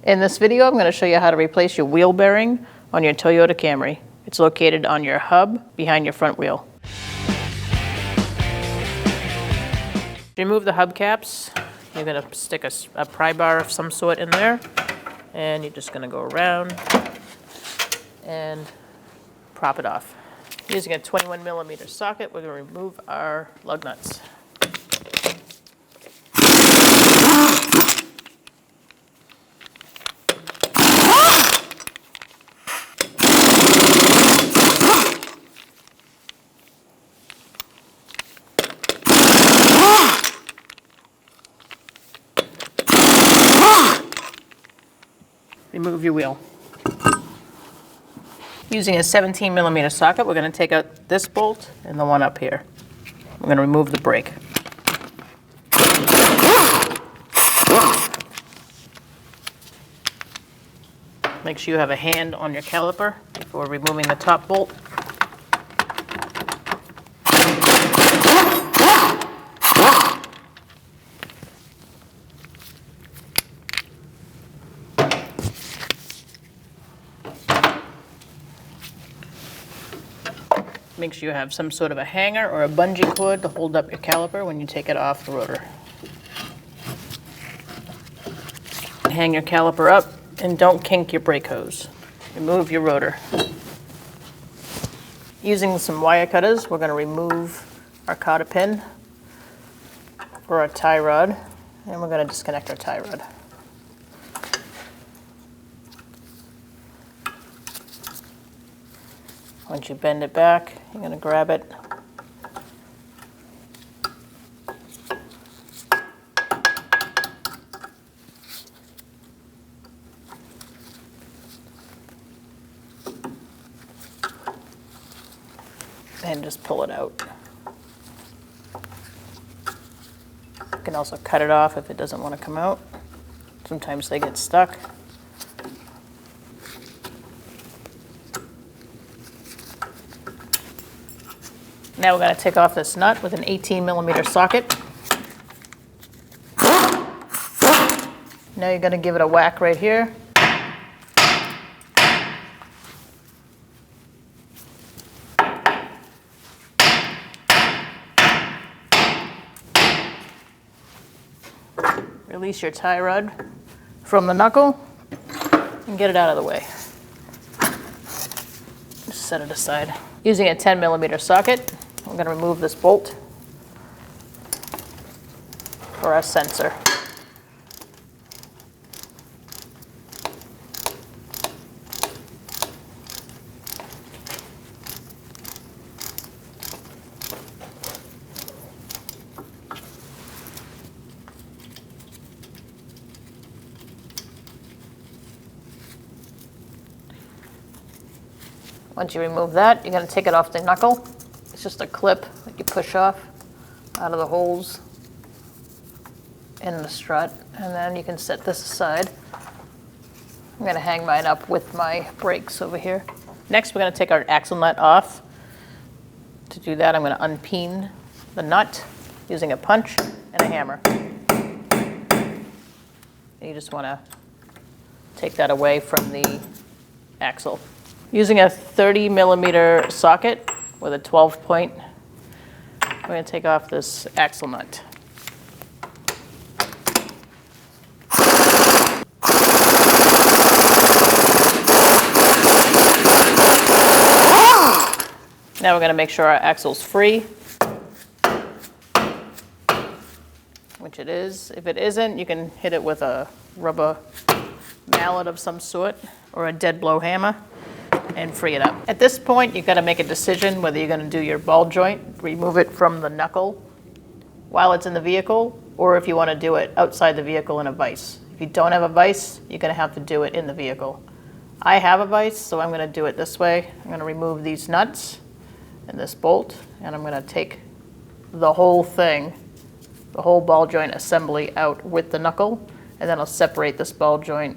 In this video, I'm going to show you how to replace your wheel bearing on your Toyota Camry. It's located on your hub behind your front wheel. Remove the hubcaps. You're going to stick a pry bar of some sort in there, and you're just going to go around and prop it off. Using a 21mm socket, we're going to remove our lug nuts. Remove your wheel. Using a 17mm socket, we're going to take out this bolt and the one up here. We're going to remove the brake. Make sure you have a hand on your caliper before removing the top bolt. Make sure you have some sort of a hanger or a bungee cord to hold up your caliper when you take it off the rotor. Hang your caliper up and don't kink your brake hose. Remove your rotor. Using some wire cutters, we're going to remove our cotter pin for our tie rod, and we're going to disconnect our tie rod. Once you bend it back, you're going to grab it. And just pull it out. You can also cut it off if it doesn't want to come out. Sometimes they get stuck. Now we're going to take off this nut with an 18mm socket. Now you're going to give it a whack right here. Release your tie rod from the knuckle and get it out of the way. Just set it aside. Using a 10mm socket, we're going to remove this bolt for our sensor. Once you remove that, you're going to take it off the knuckle. It's just a clip that you push off out of the holes in the strut, and then you can set this aside. I'm going to hang mine up with my brakes over here. Next, we're going to take our axle nut off. To do that, I'm going to unpeen the nut using a punch and a hammer. You just want to take that away from the axle. Using a 30mm socket with a 12-point, we're going to take off this axle nut. Now we're going to make sure our axle's free, which it is. If it isn't, you can hit it with a rubber mallet of some sort or a dead blow hammer and free it up. At this point, you've got to make a decision whether you're going to do your ball joint, remove it from the knuckle while it's in the vehicle, or if you want to do it outside the vehicle in a vise. If you don't have a vise, you're going to have to do it in the vehicle. I have a vise, so I'm going to do it this way. I'm going to remove these nuts and this bolt, and I'm going to take the whole thing, the whole ball joint assembly out with the knuckle, and then I'll separate this ball joint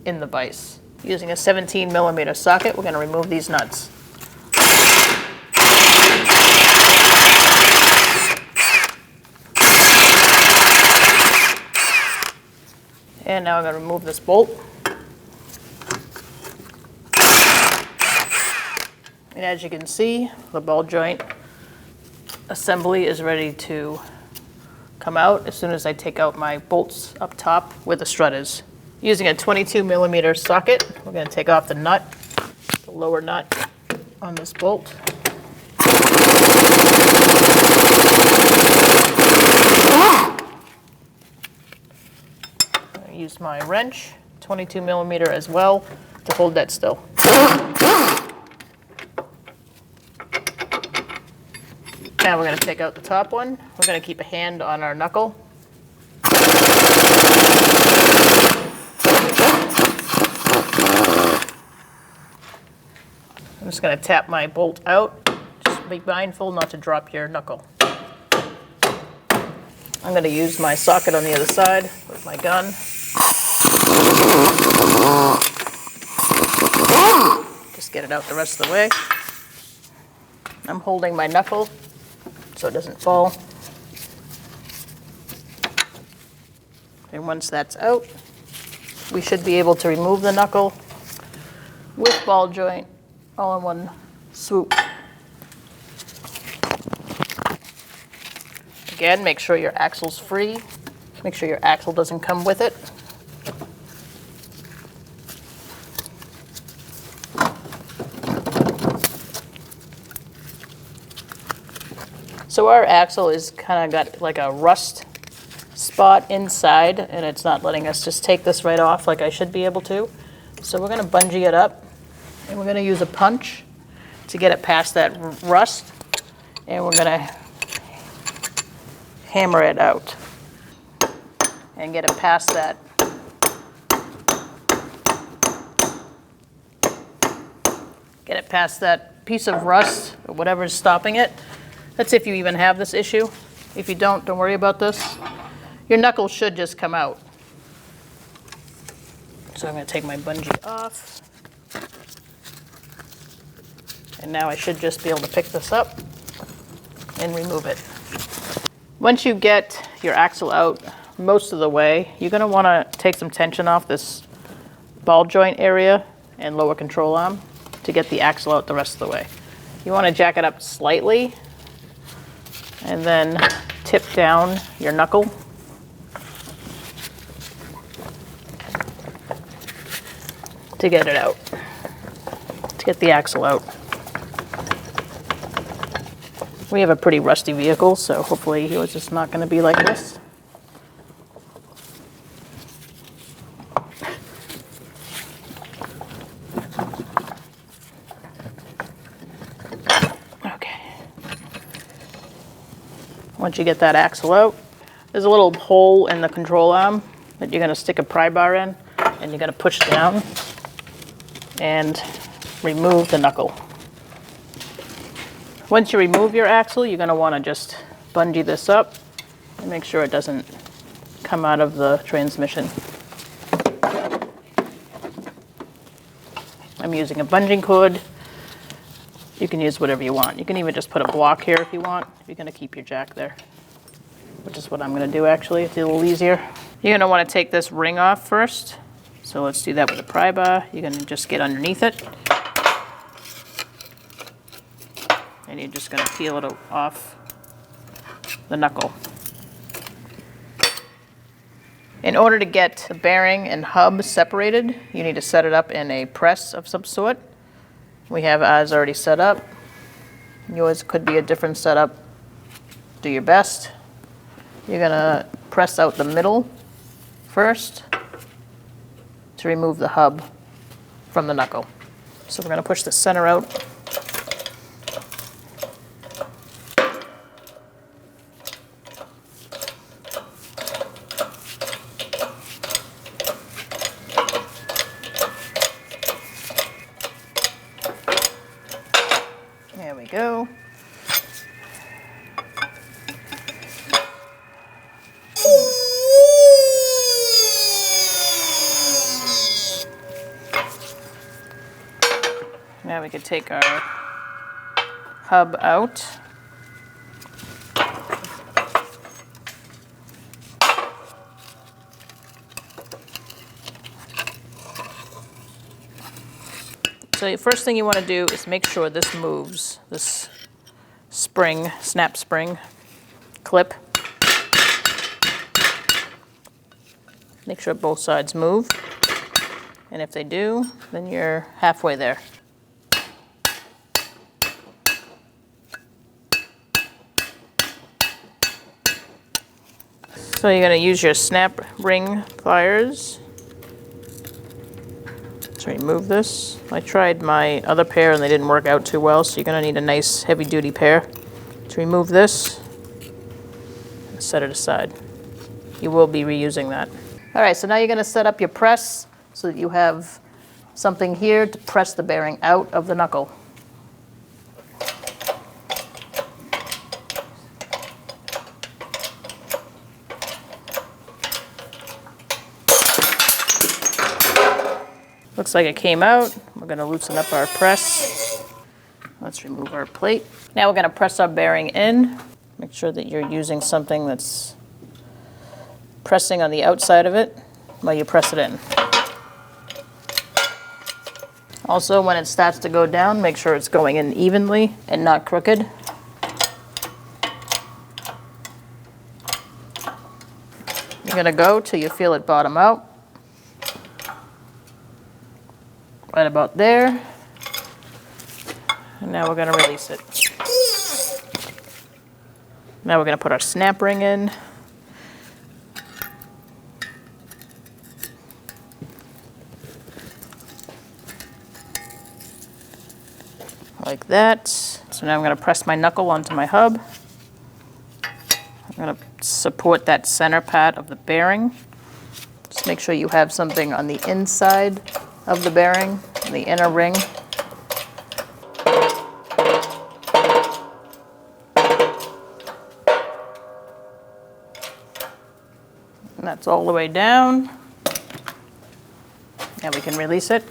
in the vise. Using a 17mm socket, we're going to remove these nuts. And now I'm going to remove this bolt. And as you can see, the ball joint assembly is ready to come out as soon as I take out my bolts up top where the strut is. Using a 22mm socket, we're going to take off the nut, the lower nut on this bolt. I use my wrench, 22mm as well, to hold that still. Now we're going to take out the top one. We're going to keep a hand on our knuckle. I'm just going to tap my bolt out. Just be mindful not to drop your knuckle. I'm going to use my socket on the other side with my gun. Just get it out the rest of the way. I'm holding my knuckle so it doesn't fall. And once that's out, we should be able to remove the knuckle with ball joint all in one swoop. Again, make sure your axle's free. Make sure your axle doesn't come with it. So our axle is kind of got like a rust spot inside, and it's not letting us just take this right off like I should be able to. So we're going to bungee it up, and we're going to use a punch to get it past that rust, and we're going to hammer it out and get it past that. Get it past that piece of rust or whatever's stopping it. That's if you even have this issue. If you don't worry about this. Your knuckle should just come out. So I'm going to take my bungee off. And now I should just be able to pick this up and remove it. Once you get your axle out most of the way, you're going to want to take some tension off this ball joint area and lower control arm to get the axle out the rest of the way. You want to jack it up slightly and then tip down your knuckle. To get it out, to get the axle out. We have a pretty rusty vehicle, so hopefully it's just not going to be like this. Okay. Once you get that axle out, there's a little hole in the control arm that you're going to stick a pry bar in, and you're going to push down and remove the knuckle. Once you remove your axle, you're going to want to just bungee this up and make sure it doesn't come out of the transmission. I'm using a bungee cord. You can use whatever you want. You can even just put a block here if you want, if you're going to keep your jack there, which is what I'm going to do actually. It's a little easier. You're going to want to take this ring off first. So let's do that with a pry bar. You're going to just get underneath it. And you're just going to peel it off the knuckle. In order to get the bearing and hub separated, you need to set it up in a press of some sort. We have ours already set up. Yours could be a different setup. Do your best. You're going to press out the middle first to remove the hub from the knuckle. So we're going to push the center out. There we go. Now we could take our hub out. So the first thing you want to do is make sure this moves, this spring, snap spring clip. Make sure both sides move. And if they do, then you're halfway there. So you're going to use your snap ring pliers to remove this. I tried my other pair and they didn't work out too well, so you're going to need a nice heavy-duty pair to remove this and set it aside. You will be reusing that. All right, so now you're going to set up your press so that you have something here to press the bearing out of the knuckle. Looks like it came out. We're going to loosen up our press. Let's remove our plate. Now we're going to press our bearing in. Make sure that you're using something that's pressing on the outside of it while you press it in. Also, when it starts to go down, make sure it's going in evenly and not crooked. You're going to go till you feel it bottom out. Right about there. And now we're going to release it. Now we're going to put our snap ring in. Like that. So now I'm going to press my knuckle onto my hub. I'm going to support that center part of the bearing. Just make sure you have something on the inside of the bearing, the inner ring. And that's all the way down. Now we can release it.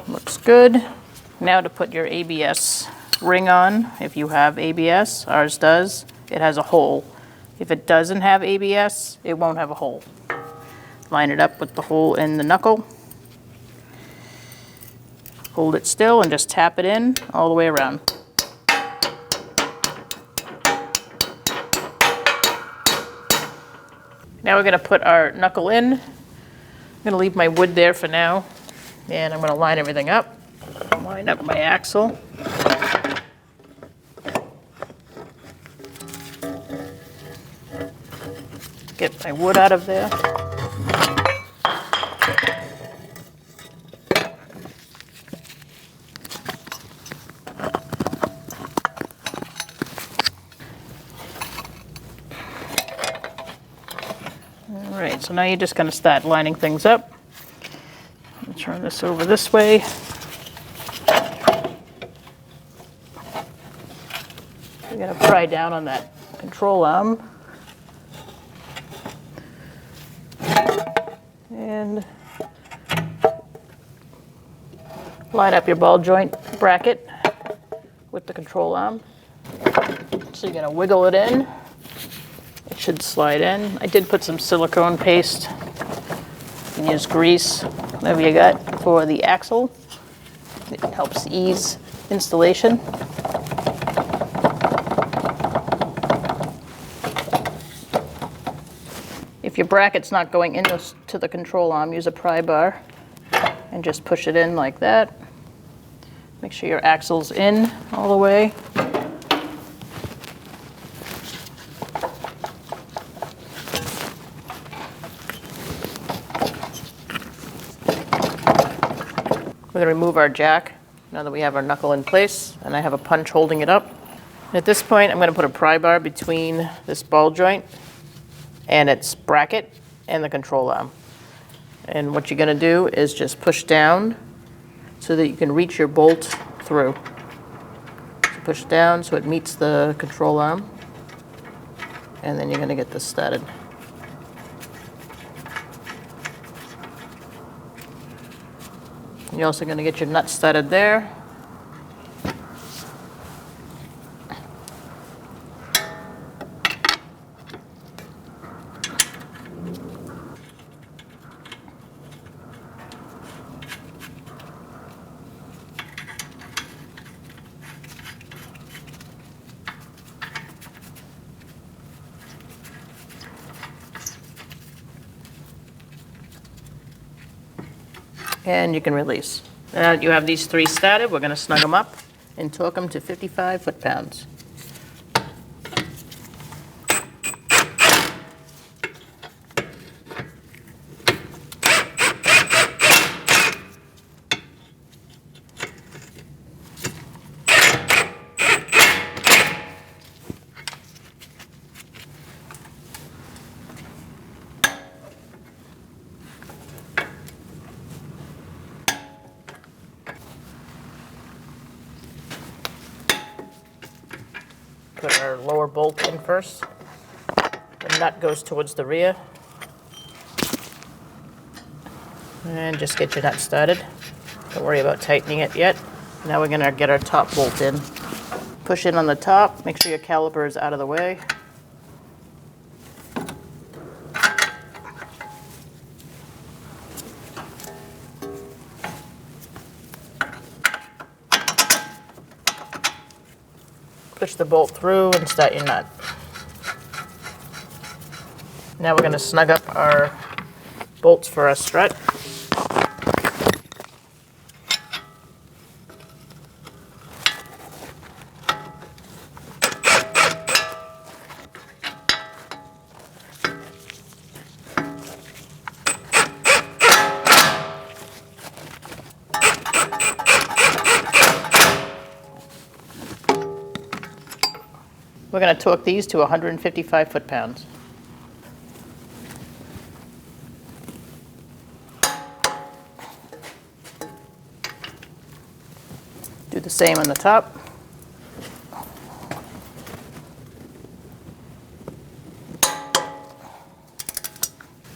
Looks good. Now to put your ABS ring on, if you have ABS, ours does, it has a hole. If it doesn't have ABS, it won't have a hole. Line it up with the hole in the knuckle. Hold it still and just tap it in all the way around. Now we're going to put our knuckle in. I'm going to leave my wood there for now. And I'm going to line everything up. Line up my axle. Get my wood out of there. All right, so now you're just going to start lining things up. Turn this over this way. We're going to pry down on that control arm. And line up your ball joint bracket with the control arm. So you're going to wiggle it in. It should slide in. I did put some silicone paste. You can use grease, whatever you got, for the axle. It helps ease installation. If your bracket's not going into the control arm, use a pry bar and just push it in like that. Make sure your axle's in all the way. We're going to remove our jack now that we have our knuckle in place, and I have a punch holding it up. And at this point, I'm going to put a pry bar between this ball joint and its bracket and the control arm. And what you're going to do is just push down so that you can reach your bolt through. So push down so it meets the control arm, and then you're going to get this started. You're also going to get your nut studded there. And you can release. Now that you have these 3 started, we're going to snug them up and torque them to 55 foot-pounds. Put our lower bolt in first. The nut goes towards the rear. And just get your nut started. Don't worry about tightening it yet. Now we're going to get our top bolt in. Push in on the top. Make sure your caliper is out of the way. Push the bolt through and start your nut. Now we're going to snug up our bolts for our strut. We're going to torque these to 155 foot-pounds. Do the same on the top.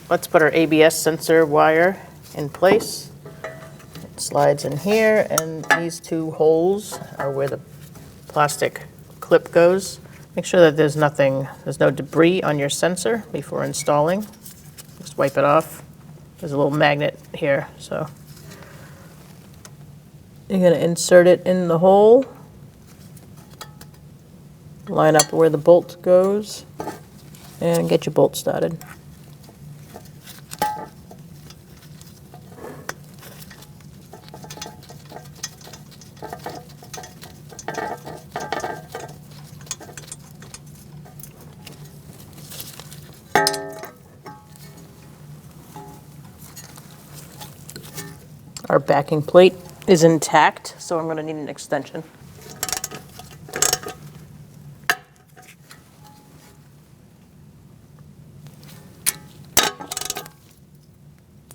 Let's put our ABS sensor wire in place. It slides in here, and these 2 holes are where the plastic clip goes. Make sure that there's no debris on your sensor before installing. Just wipe it off. There's a little magnet here, so you're going to insert it in the hole, line up where the bolt goes, and get your bolt started. Our backing plate is intact, so I'm going to need an extension.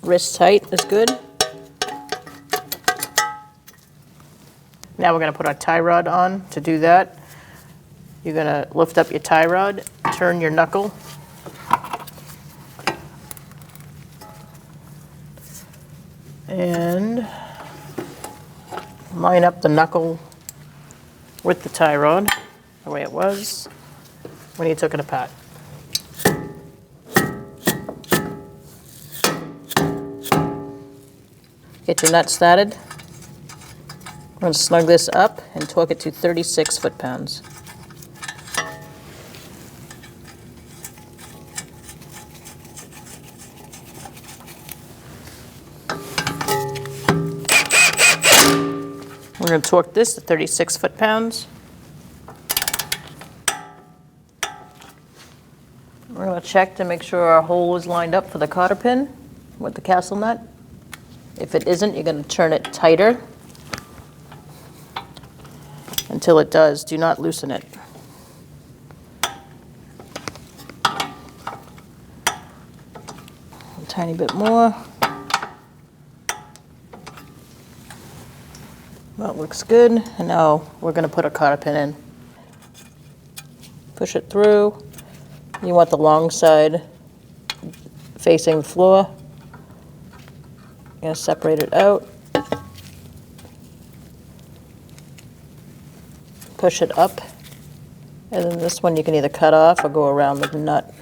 Wrist tight is good. Now we're going to put our tie rod on. To do that, you're going to lift up your tie rod, turn your knuckle, and line up the knuckle with the tie rod the way it was when you took it apart. Get your nut started. I'm going to snug this up and torque it to 36 foot-pounds. We're going to torque this to 36 foot-pounds. We're going to check to make sure our hole is lined up for the cotter pin with the castle nut. If it isn't, you're going to turn it tighter until it does. Do not loosen it. A tiny bit more. That looks good. And now we're going to put a cotter pin in. Push it through. You want the long side facing the floor. You're going to separate it out. push it up. And then this one you can either cut off or go around the nut.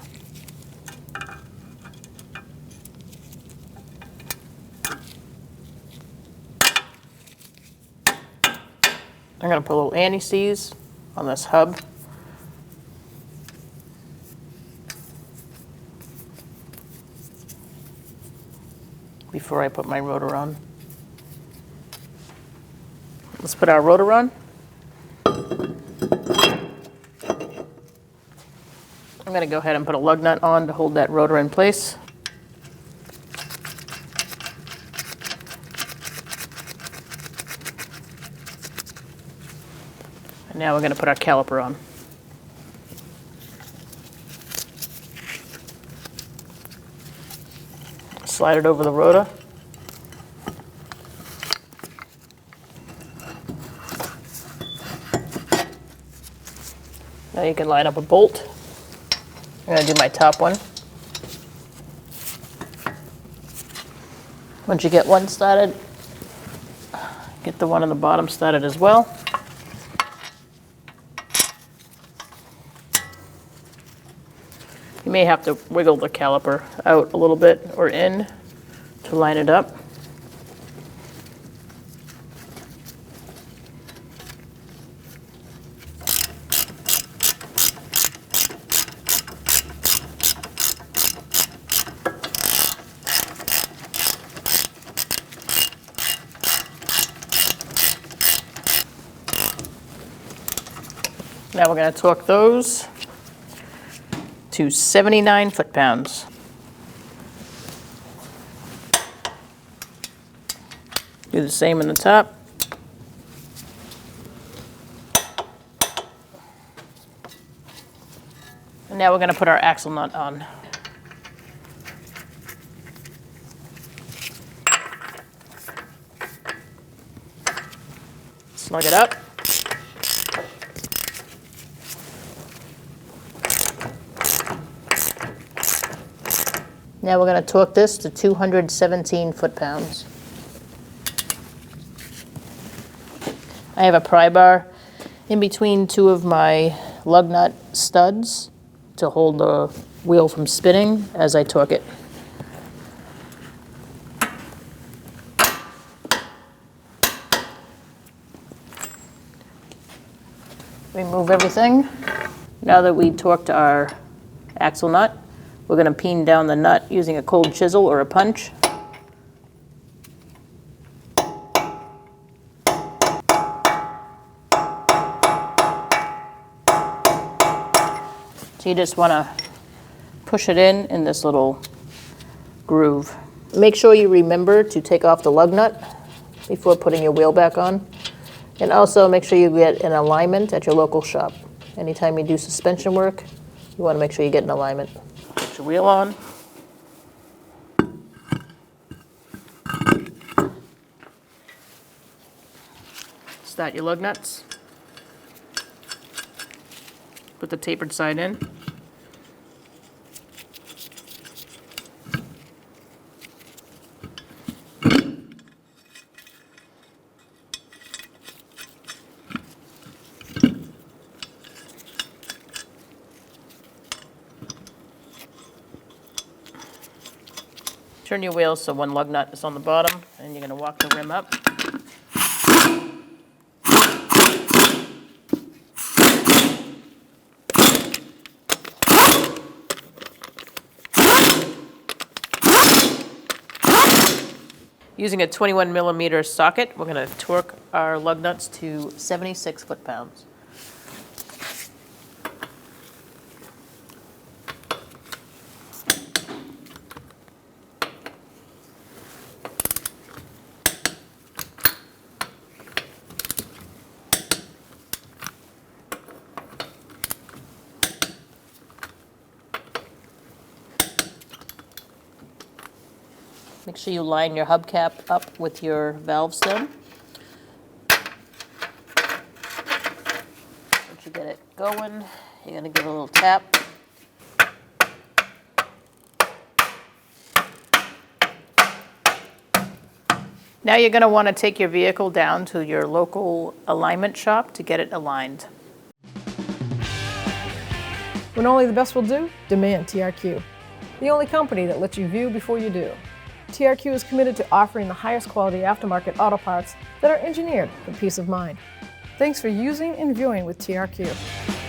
I'm going to put a little anti-seize on this hub. Before I put my rotor on. Let's put our rotor on. I'm going to go ahead and put a lug nut on to hold that rotor in place. And now we're going to put our caliper on. Slide it over the rotor. Now you can line up a bolt. I'm going to do my top one. Once you get one started, get the one on the bottom started as well. You may have to wiggle the caliper out a little bit or in to line it up. Now we're going to torque those to 79 foot-pounds. Do the same in the top. And now we're going to put our axle nut on. Snug it up. Now we're going to torque this to 217 foot-pounds. I have a pry bar in between two of my lug nut studs to hold the wheel from spinning as I torque it. Remove everything. Now that we torqued our axle nut, we're going to peen down the nut using a cold chisel or a punch. So you just want to push it in this little groove. Make sure you remember to take off the lug nut before putting your wheel back on. And also make sure you get an alignment at your local shop. Anytime you do suspension work, you want to make sure you get an alignment. Put your wheel on. Start your lug nuts. Put the tapered side in. Turn your wheel so one lug nut is on the bottom, and you're going to walk the rim up. Using a 21mm socket, we're going to torque our lug nuts to 76 foot-pounds. Make sure you line your hubcap up with your valve stem. Once you get it going, you're going to give it a little tap. Now you're going to want to take your vehicle down to your local alignment shop to get it aligned. When only the best will do, demand TRQ. The only company that lets you view before you do. TRQ is committed to offering the highest quality aftermarket auto parts that are engineered for peace of mind. Thanks for using and viewing with TRQ.